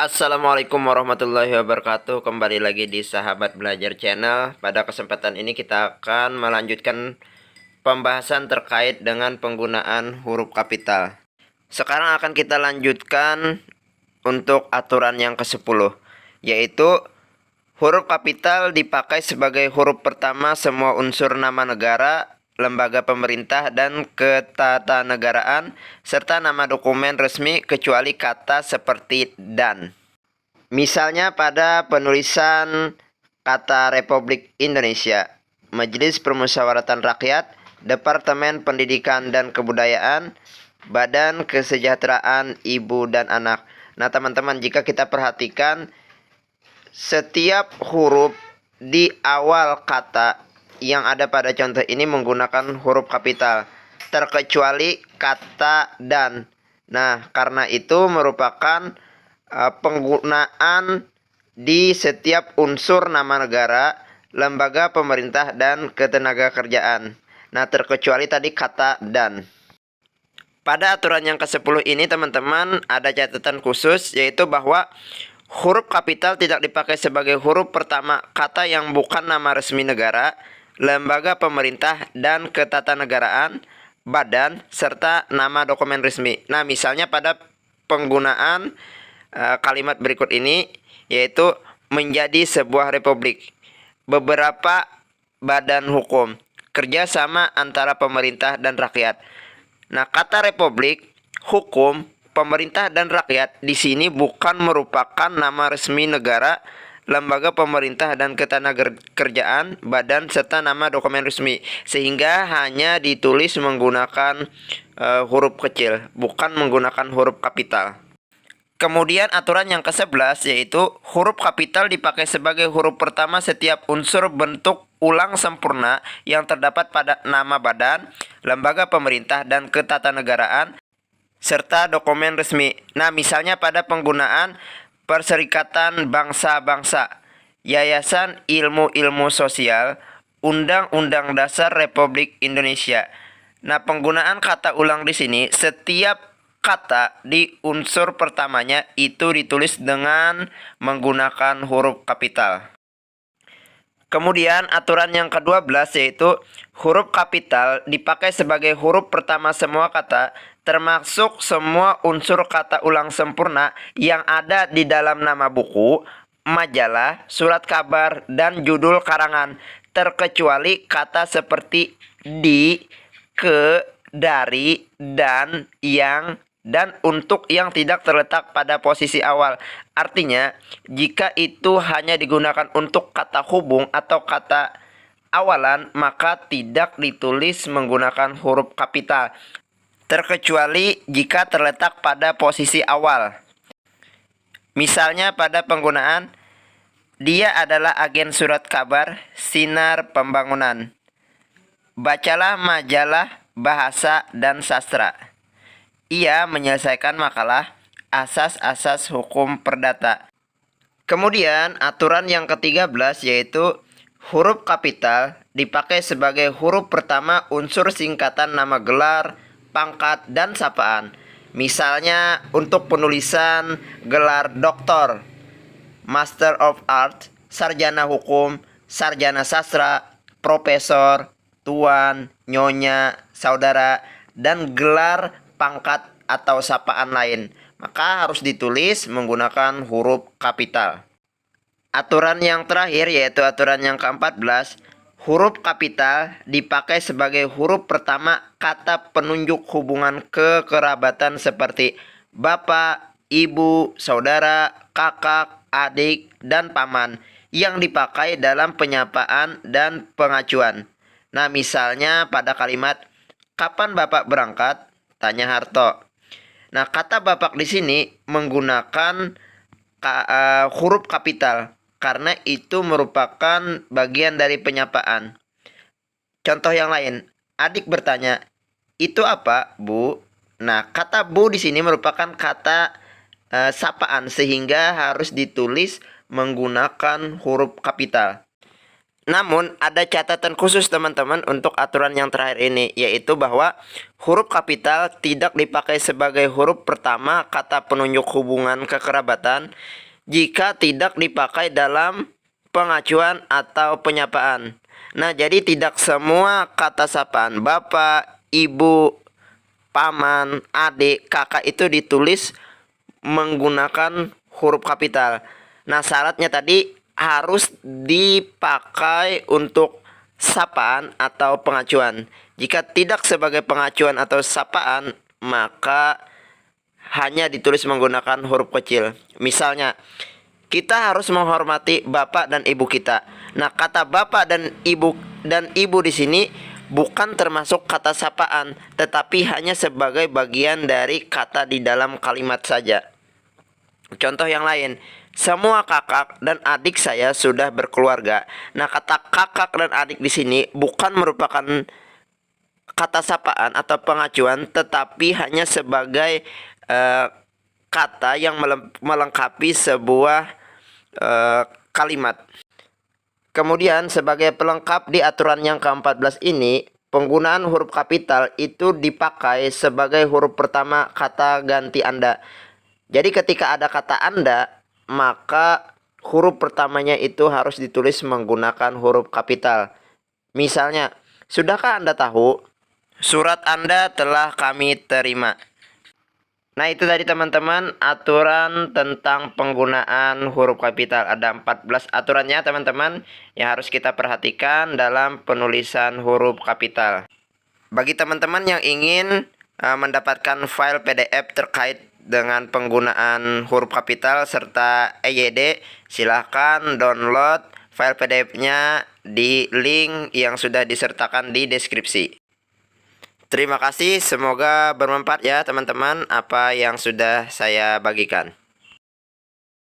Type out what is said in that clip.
Assalamualaikum warahmatullahi wabarakatuh. Kembali lagi di Sahabat Belajar Channel. Pada kesempatan ini kita akan melanjutkan pembahasan terkait dengan penggunaan huruf kapital. Sekarang akan kita lanjutkan untuk aturan yang ke-10, yaitu huruf kapital dipakai sebagai huruf pertama semua unsur nama negara, lembaga pemerintah dan ketatanegaraan, serta nama dokumen resmi kecuali kata seperti dan. Misalnya pada penulisan kata Republik Indonesia, Majelis Permusyawaratan Rakyat, Departemen Pendidikan dan Kebudayaan, Badan Kesejahteraan Ibu dan Anak. Nah teman-teman, jika kita perhatikan setiap huruf di awal kata yang ada pada contoh ini menggunakan huruf kapital, terkecuali kata dan. Nah, karena itu merupakan penggunaan di setiap unsur nama negara, lembaga pemerintah, dan ketenagakerjaan. Nah, terkecuali tadi kata dan. Pada aturan yang ke-10 ini teman-teman ada catatan khusus, yaitu bahwa huruf kapital tidak dipakai sebagai huruf pertama kata yang bukan nama resmi negara, lembaga pemerintah dan ketatanegaraan, badan, serta nama dokumen resmi. Nah, misalnya pada penggunaan kalimat berikut ini, yaitu menjadi sebuah republik, beberapa badan hukum, kerjasama antara pemerintah dan rakyat. Nah, kata republik, hukum, pemerintah dan rakyat di sini bukan merupakan nama resmi negara, lembaga pemerintah dan ketenagakerjaan, badan, serta nama dokumen resmi, sehingga hanya ditulis menggunakan huruf kecil, bukan menggunakan huruf kapital. Kemudian aturan yang ke-11, yaitu huruf kapital dipakai sebagai huruf pertama setiap unsur bentuk ulang sempurna yang terdapat pada nama badan, lembaga pemerintah dan ketatanegaraan, serta dokumen resmi. Nah, misalnya pada penggunaan Perserikatan Bangsa-Bangsa, Yayasan Ilmu-Ilmu Sosial, Undang-Undang Dasar Republik Indonesia. Nah, penggunaan kata ulang di sini, setiap kata di unsur pertamanya itu ditulis dengan menggunakan huruf kapital. Kemudian aturan yang ke-12, yaitu huruf kapital dipakai sebagai huruf pertama semua kata, termasuk semua unsur kata ulang sempurna yang ada di dalam nama buku, majalah, surat kabar, dan judul karangan, terkecuali kata seperti di, ke, dari, dan, yang, dan untuk yang tidak terletak pada posisi awal. Artinya, jika itu hanya digunakan untuk kata hubung atau kata awalan, maka tidak ditulis menggunakan huruf kapital, terkecuali jika terletak pada posisi awal. Misalnya pada penggunaan dia adalah agen surat kabar Sinar Pembangunan. Bacalah majalah Bahasa dan Sastra. Ia menyelesaikan makalah Asas-asas Hukum Perdata. Kemudian aturan yang ke-13, yaitu huruf kapital dipakai sebagai huruf pertama unsur singkatan nama gelar, pangkat, dan sapaan. Misalnya untuk penulisan gelar doktor, Master of Art, sarjana hukum, sarjana sastra, profesor, tuan, nyonya, saudara, dan gelar pangkat atau sapaan lain, maka harus ditulis menggunakan huruf kapital. Aturan yang terakhir, yaitu aturan yang ke-14, huruf kapital dipakai sebagai huruf pertama kata penunjuk hubungan kekerabatan seperti bapak, ibu, saudara, kakak, adik, dan paman yang dipakai dalam penyapaan dan pengacuan. Nah, misalnya pada kalimat kapan bapak berangkat? Tanya Harto. Nah, kata bapak di sini menggunakan huruf kapital karena itu merupakan bagian dari penyapaan. Contoh yang lain, adik bertanya, "Itu apa, Bu?" Nah, kata Bu di sini merupakan kata sapaan sehingga harus ditulis menggunakan huruf kapital. Namun ada catatan khusus teman-teman untuk aturan yang terakhir ini, yaitu bahwa huruf kapital tidak dipakai sebagai huruf pertama kata penunjuk hubungan kekerabatan jika tidak dipakai dalam pengacuan atau penyapaan. Nah, jadi tidak semua kata sapaan bapak, ibu, paman, adik, kakak itu ditulis menggunakan huruf kapital. Nah, syaratnya tadi harus dipakai untuk sapaan atau pengacuan. Jika tidak sebagai pengacuan atau sapaan, maka hanya ditulis menggunakan huruf kecil. Misalnya, kita harus menghormati bapak dan ibu kita. Nah, kata bapak dan ibu di sini bukan termasuk kata sapaan, tetapi hanya sebagai bagian dari kata di dalam kalimat saja. Contoh yang lain, semua kakak dan adik saya sudah berkeluarga. Nah, kata kakak dan adik di sini bukan merupakan kata sapaan atau pengacuan, tetapi hanya sebagai kata yang melengkapi sebuah kalimat. Kemudian sebagai pelengkap di aturan yang ke-14 ini, penggunaan huruf kapital itu dipakai sebagai huruf pertama kata ganti Anda. Jadi ketika ada kata Anda, maka huruf pertamanya itu harus ditulis menggunakan huruf kapital. Misalnya, sudahkah Anda tahu? Surat Anda telah kami terima. Nah, itu tadi teman-teman aturan tentang penggunaan huruf kapital. Ada 14 aturannya teman-teman yang harus kita perhatikan dalam penulisan huruf kapital. Bagi teman-teman yang ingin mendapatkan file PDF terkait dengan penggunaan huruf kapital serta EYD, silahkan download file PDF-nya di link yang sudah disertakan di deskripsi. Terima kasih, semoga bermanfaat ya teman-teman apa yang sudah saya bagikan.